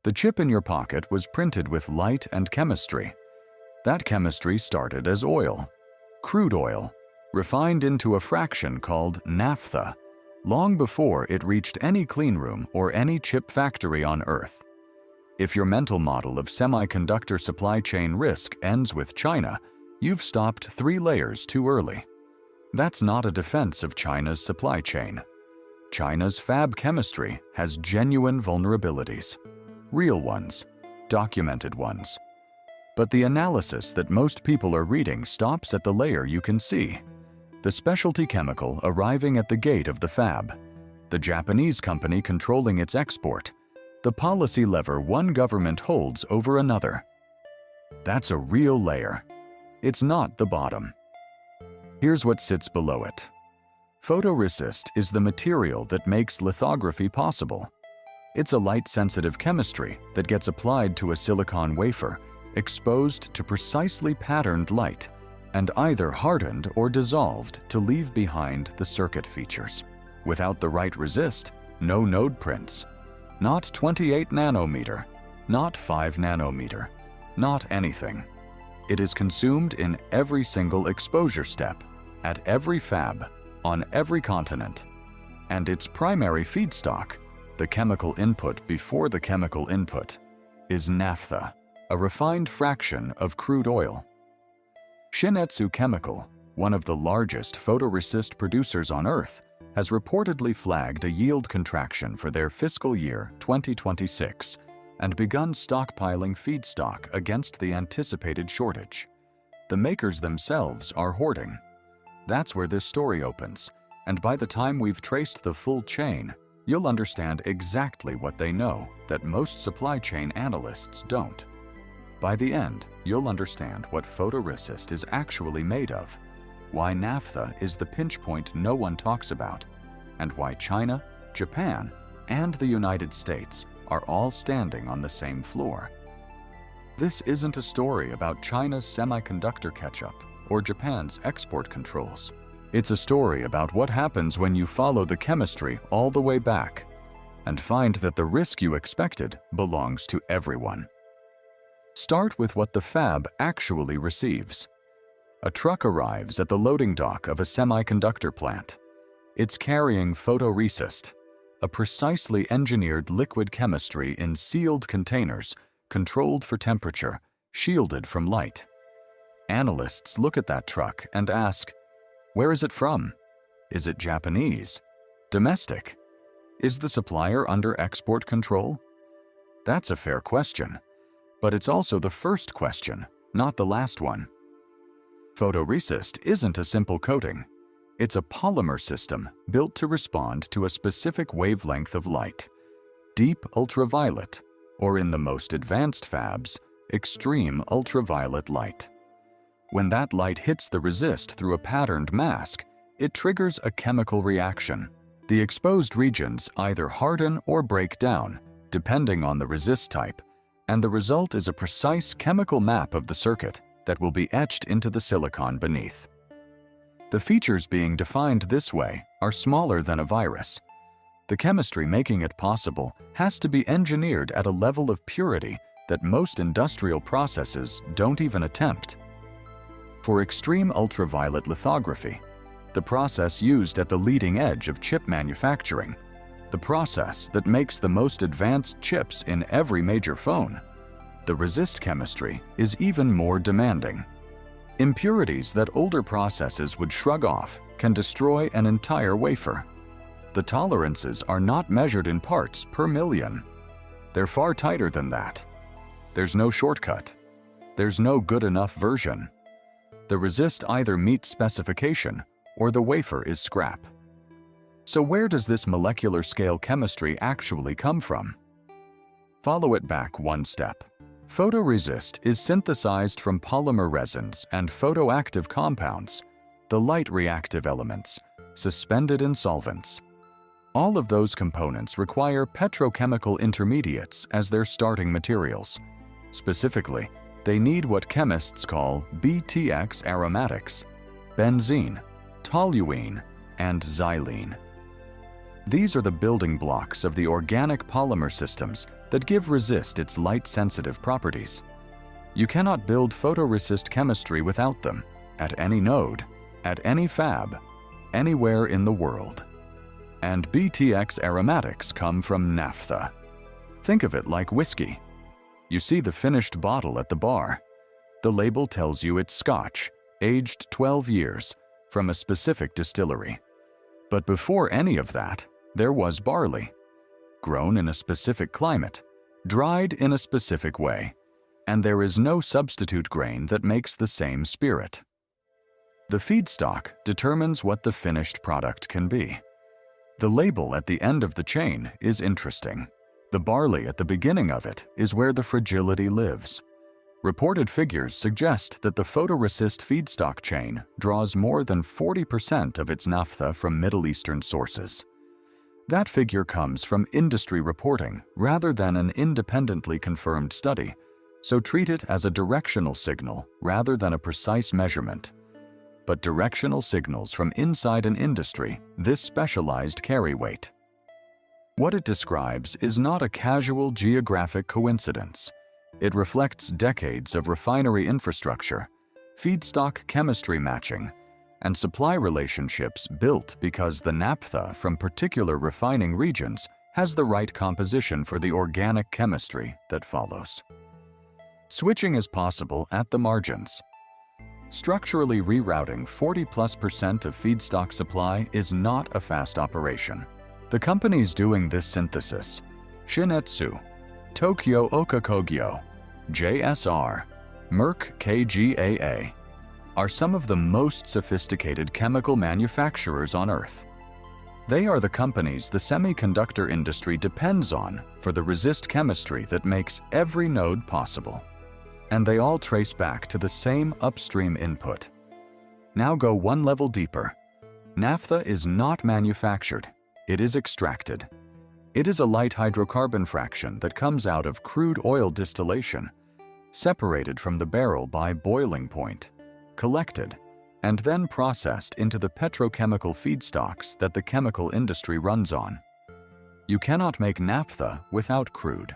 The chip in your pocket was printed with light and chemistry. That chemistry started as oil, crude oil, refined into a fraction called naphtha, long before it reached any cleanroom or any chip factory on Earth. If your mental model of semiconductor supply chain risk ends with China, you've stopped 3 layers too early. That's not a defense of China's supply chain. China's fab chemistry has genuine vulnerabilities. Real ones, documented ones. But the analysis that most people are reading stops at the layer you can see. The specialty chemical arriving at the gate of the fab, the Japanese company controlling its export, the policy lever one government holds over another. That's a real layer. It's not the bottom. Here's what sits below it. Photoresist is the material that makes lithography possible. It's a light-sensitive chemistry that gets applied to a silicon wafer, exposed to precisely patterned light, and either hardened or dissolved to leave behind the circuit features. Without the right resist, no node prints. Not 28 nanometer, not 5 nanometer, not anything. It is consumed in every single exposure step, at every fab, on every continent. And its primary feedstock, the chemical input before the chemical input, is naphtha, a refined fraction of crude oil. Shin-Etsu Chemical, one of the largest photoresist producers on Earth, has reportedly flagged a yield contraction for their fiscal year 2026 and begun stockpiling feedstock against the anticipated shortage. The makers themselves are hoarding. That's where this story opens, and by the time we've traced the full chain, you'll understand exactly what they know that most supply chain analysts don't. By the end, you'll understand what photoresist is actually made of, why naphtha is the pinch point no one talks about, and why China, Japan, and the United States are all standing on the same floor. This isn't a story about China's semiconductor catch-up or Japan's export controls. It's a story about what happens when you follow the chemistry all the way back and find that the risk you expected belongs to everyone. Start with what the fab actually receives. A truck arrives at the loading dock of a semiconductor plant. It's carrying photoresist, a precisely engineered liquid chemistry in sealed containers, controlled for temperature, shielded from light. Analysts look at that truck and ask, where is it from? Is it Japanese? Domestic? Is the supplier under export control? That's a fair question. But it's also the first question, not the last one. Photoresist isn't a simple coating. It's a polymer system built to respond to a specific wavelength of light, deep ultraviolet, or in the most advanced fabs, extreme ultraviolet light. When that light hits the resist through a patterned mask, it triggers a chemical reaction. The exposed regions either harden or break down, depending on the resist type, and the result is a precise chemical map of the circuit that will be etched into the silicon beneath. The features being defined this way are smaller than a virus. The chemistry making it possible has to be engineered at a level of purity that most industrial processes don't even attempt. For extreme ultraviolet lithography, the process used at the leading edge of chip manufacturing, the process that makes the most advanced chips in every major phone, the resist chemistry is even more demanding. Impurities that older processes would shrug off can destroy an entire wafer. The tolerances are not measured in parts per million. They're far tighter than that. There's no shortcut. There's no good enough version. The resist either meets specification or the wafer is scrap. So where does this molecular scale chemistry actually come from? Follow it back one step. Photoresist is synthesized from polymer resins and photoactive compounds, the light reactive elements, suspended in solvents. All of those components require petrochemical intermediates as their starting materials. Specifically, they need what chemists call BTX aromatics, benzene, toluene, and xylene. These are the building blocks of the organic polymer systems that give resist its light-sensitive properties. You cannot build photoresist chemistry without them, at any node, at any fab, anywhere in the world. And BTX aromatics come from naphtha. Think of it like whiskey. You see the finished bottle at the bar. The label tells you it's Scotch, aged 12 years, from a specific distillery. But before any of that, there was barley, grown in a specific climate, dried in a specific way, and there is no substitute grain that makes the same spirit. The feedstock determines what the finished product can be. The label at the end of the chain is interesting. The barley at the beginning of it is where the fragility lives. Reported figures suggest that the photoresist feedstock chain draws more than 40% of its naphtha from Middle Eastern sources. That figure comes from industry reporting rather than an independently confirmed study, so treat it as a directional signal rather than a precise measurement. But directional signals from inside an industry, this specialized carry weight. What it describes is not a casual geographic coincidence. It reflects decades of refinery infrastructure, feedstock chemistry matching, and supply relationships built because the naphtha from particular refining regions has the right composition for the organic chemistry that follows. Switching is possible at the margins. Structurally rerouting 40+% of feedstock supply is not a fast operation. The companies doing this synthesis, Shin-Etsu, Tokyo Ohka Kogyo, JSR, Merck KGaA, are some of the most sophisticated chemical manufacturers on Earth. They are the companies the semiconductor industry depends on for the resist chemistry that makes every node possible. And they all trace back to the same upstream input. Now go one level deeper. Naphtha is not manufactured, it is extracted. It is a light hydrocarbon fraction that comes out of crude oil distillation, separated from the barrel by boiling point, collected, and then processed into the petrochemical feedstocks that the chemical industry runs on. You cannot make naphtha without crude.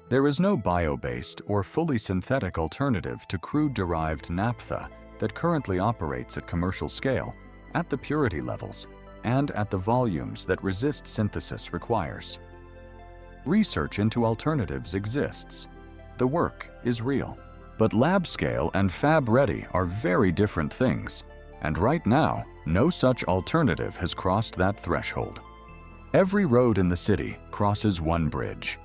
There is no bio-based or fully synthetic alternative to crude-derived naphtha that currently operates at commercial scale, at the purity levels, and at the volumes that resist synthesis requires. Research into alternatives exists. The work is real. But lab scale and fab ready are very different things, and right now, no such alternative has crossed that threshold. Every road in the city crosses one bridge.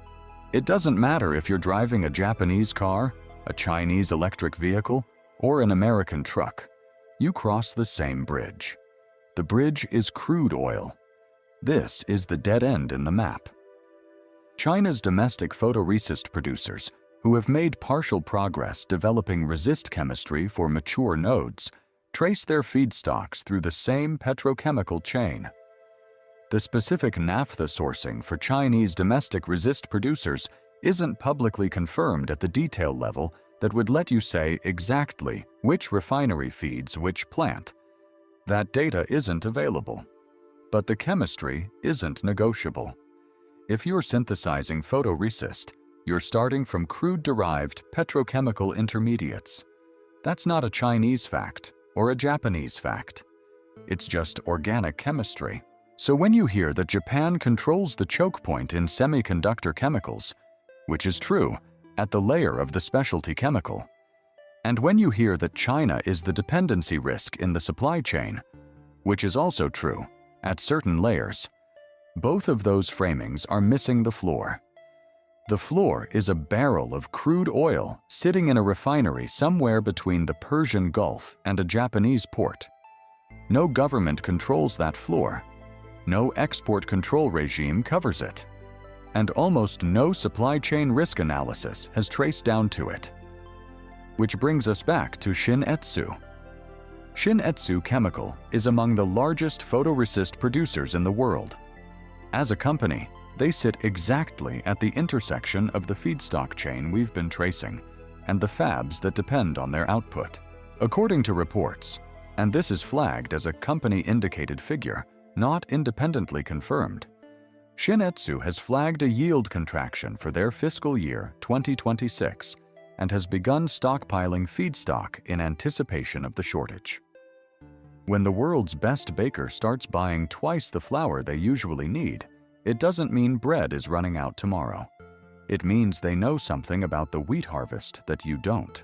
It doesn't matter if you're driving a Japanese car, a Chinese electric vehicle, or an American truck. You cross the same bridge. The bridge is crude oil. This is the dead end in the map. China's domestic photoresist producers, who have made partial progress developing resist chemistry for mature nodes, trace their feedstocks through the same petrochemical chain. The specific naphtha sourcing for Chinese domestic resist producers isn't publicly confirmed at the detail level that would let you say exactly which refinery feeds which plant. That data isn't available. But the chemistry isn't negotiable. If you're synthesizing photoresist, you're starting from crude-derived petrochemical intermediates. That's not a Chinese fact or a Japanese fact. It's just organic chemistry. So when you hear that Japan controls the choke point in semiconductor chemicals, which is true at the layer of the specialty chemical, and when you hear that China is the dependency risk in the supply chain, which is also true at certain layers, both of those framings are missing the floor. The floor is a barrel of crude oil sitting in a refinery somewhere between the Persian Gulf and a Japanese port. No government controls that floor. No export control regime covers it. And almost no supply chain risk analysis has traced down to it. Which brings us back to Shin-Etsu. Shin-Etsu Chemical is among the largest photoresist producers in the world. As a company, they sit exactly at the intersection of the feedstock chain we've been tracing and the fabs that depend on their output. According to reports, and this is flagged as a company-indicated figure, not independently confirmed, Shin-Etsu has flagged a yield contraction for their fiscal year 2026 and has begun stockpiling feedstock in anticipation of the shortage. When the world's best baker starts buying twice the flour they usually need, it doesn't mean bread is running out tomorrow. It means they know something about the wheat harvest that you don't.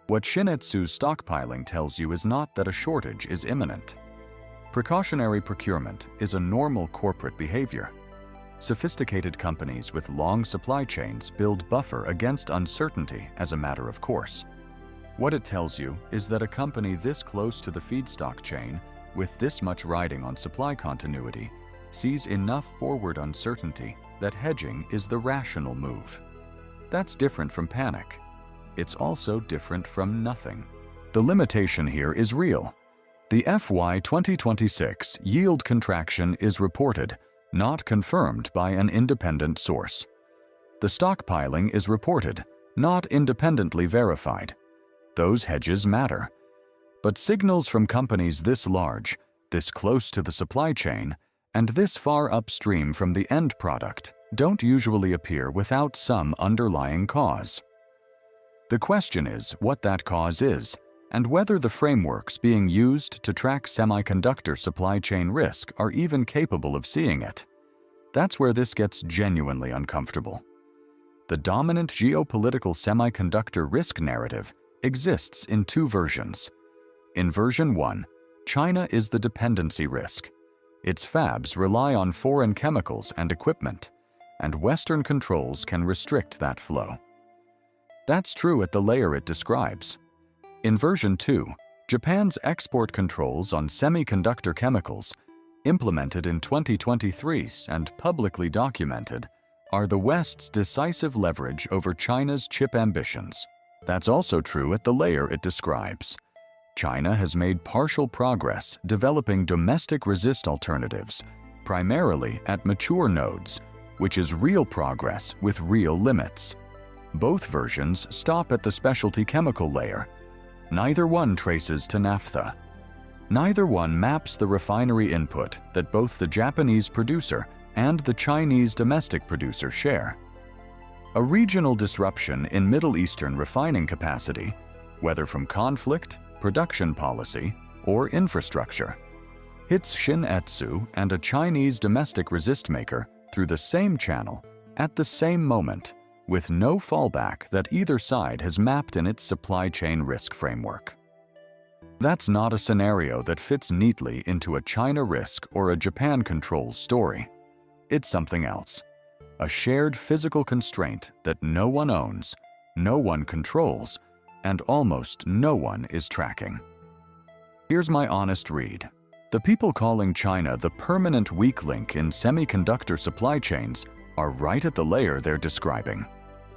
What Shin-Etsu's stockpiling tells you is not that a shortage is imminent. Precautionary procurement is a normal corporate behavior. Sophisticated companies with long supply chains build buffer against uncertainty as a matter of course. What it tells you is that a company this close to the feedstock chain, with this much riding on supply continuity, sees enough forward uncertainty that hedging is the rational move. That's different from panic. It's also different from nothing. The limitation here is real. The FY 2026 yield contraction is reported, not confirmed by an independent source. The stockpiling is reported, not independently verified. Those hedges matter. But signals from companies this large, this close to the supply chain, and this far upstream from the end product don't usually appear without some underlying cause. The question is what that cause is, and whether the frameworks being used to track semiconductor supply chain risk are even capable of seeing it. That's where this gets genuinely uncomfortable. The dominant geopolitical semiconductor risk narrative exists in two versions. In version 1, China is the dependency risk. Its fabs rely on foreign chemicals and equipment, and Western controls can restrict that flow. That's true at the layer it describes. In version 2, Japan's export controls on semiconductor chemicals, implemented in 2023 and publicly documented, are the West's decisive leverage over China's chip ambitions. That's also true at the layer it describes. China has made partial progress developing domestic resist alternatives, primarily at mature nodes, which is real progress with real limits. Both versions stop at the specialty chemical layer. Neither one traces to naphtha. Neither one maps the refinery input that both the Japanese producer and the Chinese domestic producer share. A regional disruption in Middle Eastern refining capacity, whether from conflict, production policy, or infrastructure, hits Shin-Etsu and a Chinese domestic resist maker through the same channel at the same moment, with no fallback that either side has mapped in its supply chain risk framework. That's not a scenario that fits neatly into a China risk or a Japan controls story. It's something else. A shared physical constraint that no one owns, no one controls, and almost no one is tracking. Here's my honest read. The people calling China the permanent weak link in semiconductor supply chains are right at the layer they're describing.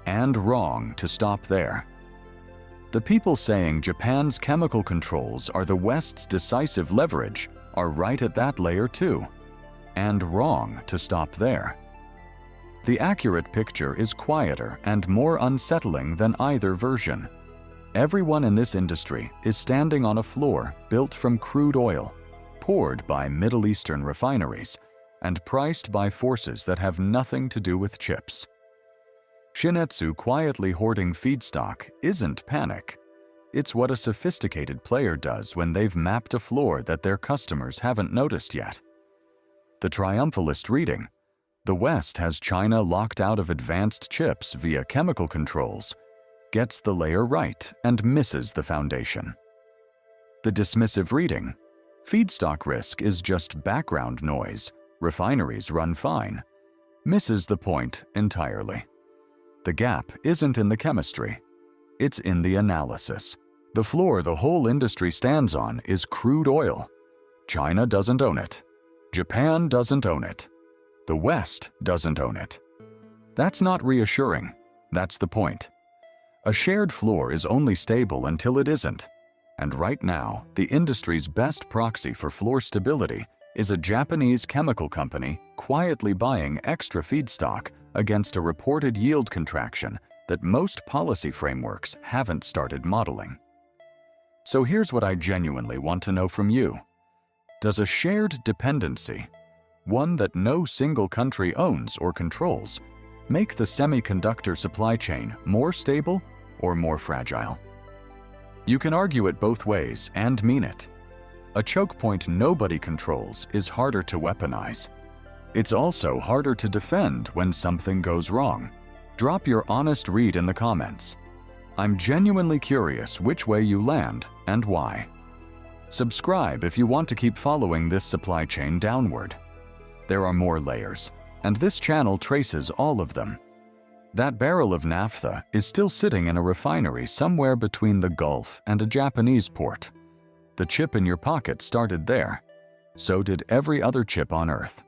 And wrong to stop there. The people saying Japan's chemical controls are the West's decisive leverage are right at that layer too. And wrong to stop there. The accurate picture is quieter and more unsettling than either version. Everyone in this industry is standing on a floor built from crude oil, poured by Middle Eastern refineries, and priced by forces that have nothing to do with chips. Shin-Etsu quietly hoarding feedstock isn't panic. It's what a sophisticated player does when they've mapped a floor that their customers haven't noticed yet. The triumphalist reading: the West has China locked out of advanced chips via chemical controls, gets the layer right and misses the foundation. The dismissive reading: feedstock risk is just background noise, refineries run fine, misses the point entirely. The gap isn't in the chemistry, it's in the analysis. The floor the whole industry stands on is crude oil. China doesn't own it. Japan doesn't own it. The West doesn't own it. That's not reassuring. That's the point. A shared floor is only stable until it isn't. And right now, the industry's best proxy for floor stability is a Japanese chemical company quietly buying extra feedstock against a reported yield contraction that most policy frameworks haven't started modeling. So here's what I genuinely want to know from you. Does a shared dependency, one that no single country owns or controls, make the semiconductor supply chain more stable or more fragile? You can argue it both ways and mean it. A choke point nobody controls is harder to weaponize. It's also harder to defend when something goes wrong. Drop your honest read in the comments. I'm genuinely curious which way you land and why. Subscribe if you want to keep following this supply chain downward. There are more layers, and this channel traces all of them. That barrel of naphtha is still sitting in a refinery somewhere between the Gulf and a Japanese port. The chip in your pocket started there. So did every other chip on Earth.